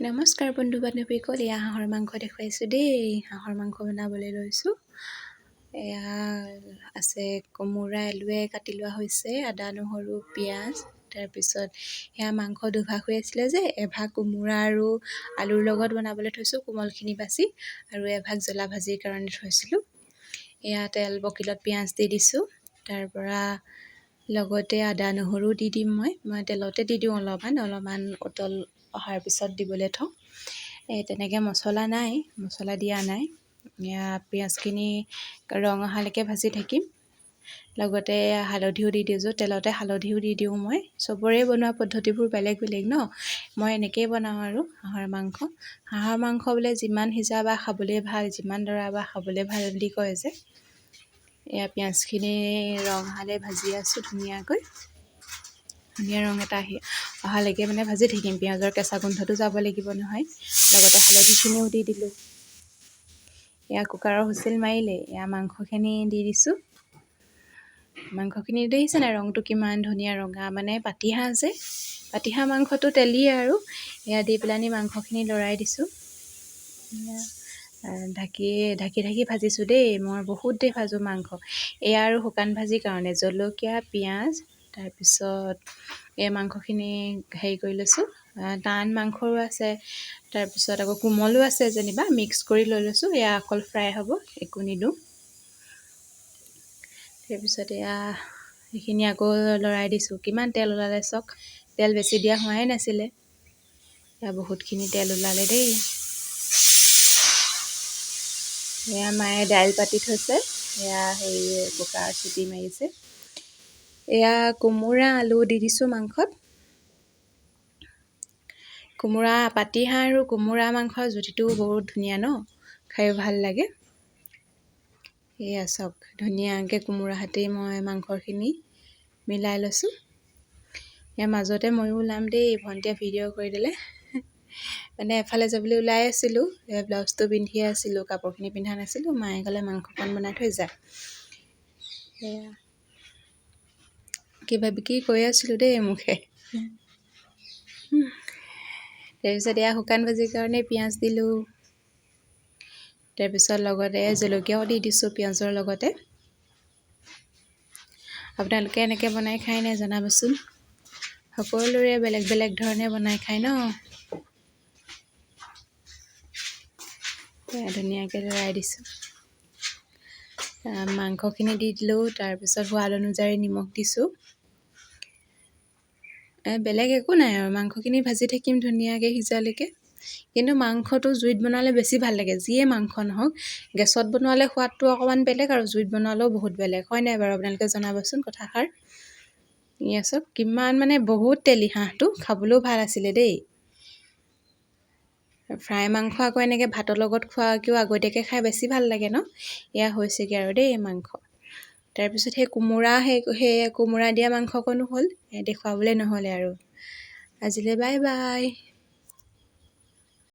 নমস্কাৰ বন্ধু বান্ধৱীসকল, এয়া হাঁহৰ মাংস দেখুৱাইছোঁ দেই। হাঁহৰ মাংস বনাবলৈ লৈছোঁ। এয়া আছে কোমোৰা আলুৱে কাটি লোৱা হৈছে, আদা নহৰু পিঁয়াজ। তাৰপিছত সেয়া মাংস দুভাগ হৈ আছিলে যে, এভাগ কোমোৰা আৰু আলুৰ লগত বনাবলৈ থৈছোঁ কোমলখিনি বাচি, আৰু এভাগ জ্বলা ভাজিৰ কাৰণে থৈছিলোঁ। এয়া তেল বকিলত পিঁয়াজ দি দিছোঁ। তাৰপৰা লগতে আদা নহৰু দি দিম। মই তেলতে দি দিওঁ অলপমান উতল অহাৰ পিছত দিবলৈ থওঁ। তেনেকৈ মছলা দিয়া নাই। এয়া পিঁয়াজখিনি ৰং অহালৈকে ভাজি থাকিম। লগতে হালধিও দি দিছোঁ, তেলতে হালধিও দি দিওঁ। মই চবৰে বনোৱা পদ্ধতিবোৰ বেলেগ বেলেগ ন। মই এনেকৈয়ে বনাওঁ আৰু হাঁহৰ মাংস বোলে যিমান সিজাবা খাবলৈ ভাল, যিমান দৰাবা খাবলৈ ভাল বুলি কয় যে। এয়া পিঁয়াজখিনি ৰং অহালৈ ভাজি আছোঁ ধুনীয়াকৈ। ধুনীয়া ৰং এটা অহালৈকে ভাজি থাকিম। পিঁয়াজৰ কেঁচা গোন্ধটো যাব লাগিব নহয়। লগতে হালধিখিনিও দি দিলোঁ। এয়া কুকাৰৰ হুইচেল মাৰিলে, এয়া মাংসখিনি দি দিছোঁ। মাংসখিনি দেখিছে নাই, ৰংটো কিমান ধুনীয়া ৰঙা, পাতিহাঁহ যে। পাতিহাঁহ মাংসটো তেলিয়ে আৰু। এয়া দি পেলানি মাংসখিনি লৰাই দিছোঁ। ঢাকি ভাজিছোঁ দেই। মই বহুত দেৰি ভাজোঁ মাংস। এয়া আৰু শুকান ভাজিৰ কাৰণে জলকীয়া পিঁয়াজ, তাৰপিছত এই মাংসখিনি হেৰি কৰি লৈছোঁ। টান মাংসৰো আছে, তাৰপিছত আকৌ কোমলো আছে যেনিবা, মিক্স কৰি লৈ লৈছোঁ। এয়া অকল ফ্ৰাই হ'ব, একো নিদিওঁ। তাৰপিছত এয়া সেইখিনি আকৌ লৰাই দিছোঁ। কিমান তেল ওলালে চাওক, তেল বেছি দিয়া হোৱাই নাছিলে। এয়া বহুতখিনি তেল ওলালে দেই। এয়া মায়ে দাইল পাতি থৈছে, এয়া কুকাৰ চিটি মাৰিছে। এয়া কোমোৰা আলু দি দিছোঁ মাংসত। পাতিহাঁহ আৰু কোমোৰা মাংসৰ জুতিটো বহুত ধুনীয়া ন, খায়ো ভাল লাগে। এয়া চাওক, ধুনীয়াকৈ কোমোৰা সৈতে মই মাংসখিনি মিলাই লৈছোঁ। ইয়াৰ মাজতে ময়ো ওলাম দেই, ভণ্টিয়ে ভিডিঅ' কৰি দিলে। এফালে যাবলৈ ওলাই আছিলোঁ, ব্লাউজটো পিন্ধিয়ে আছিলোঁ, কাপোৰখিনি পিন্ধা নাছিলোঁ। মায়ে ক'লে মাংসকণ বনাই থৈ যা। এয়া কি কৈ আছিলোঁ দেই মুখে। তাৰপিছত এয়া শুকান ভাজিৰ কাৰণে পিঁয়াজ দিলোঁ। তাৰপিছত লগতে জলকীয়াও দি দিছোঁ পিঁয়াজৰ লগতে। আপোনালোকে এনেকৈ বনাই খায় নে জনাবচোন। সকলোৰে বেলেগ বেলেগ ধৰণে বনাই খায় ন। ধুনীয়াকৈ লৰাই দিছোঁ। মাংসখিনি দি দিলোঁ। তাৰপিছত সোৱাদ অনুযায়ী নিমখ দিছোঁ। বেলেগ একো নাই আৰু, মাংসখিনি ভাজি থাকিম ধুনীয়াকৈ সিজালৈকে। কিন্তু মাংসটো জুইত বনালে বেছি ভাল লাগে, যিয়ে মাংস নহওক। গেছত বনোৱালে সোৱাদটো অকণমান বেলেগ, আৰু জুইত বনালেও বহুত বেলেগ, হয় নাই বাৰু? আপোনালোকে জনাবচোন কথাষাৰ। এয়া চাওক, কিমান বহুত তেলি হাঁহটো, খাবলৈও ভাল আছিলে দেই। ফ্ৰাই মাংস আকৌ এনেকৈ ভাতৰ লগত খোৱাকেও আগতীয়াকৈ খাই বেছি ভাল লাগে ন। এয়া হৈছেগৈ আৰু দেই মাংস। তাৰপিছত সেই কোমোৰা দিয়া মাংসকণো হ'ল, দেখুৱাবলৈ নহ'লে আৰু। আজিলৈ বাই বাই।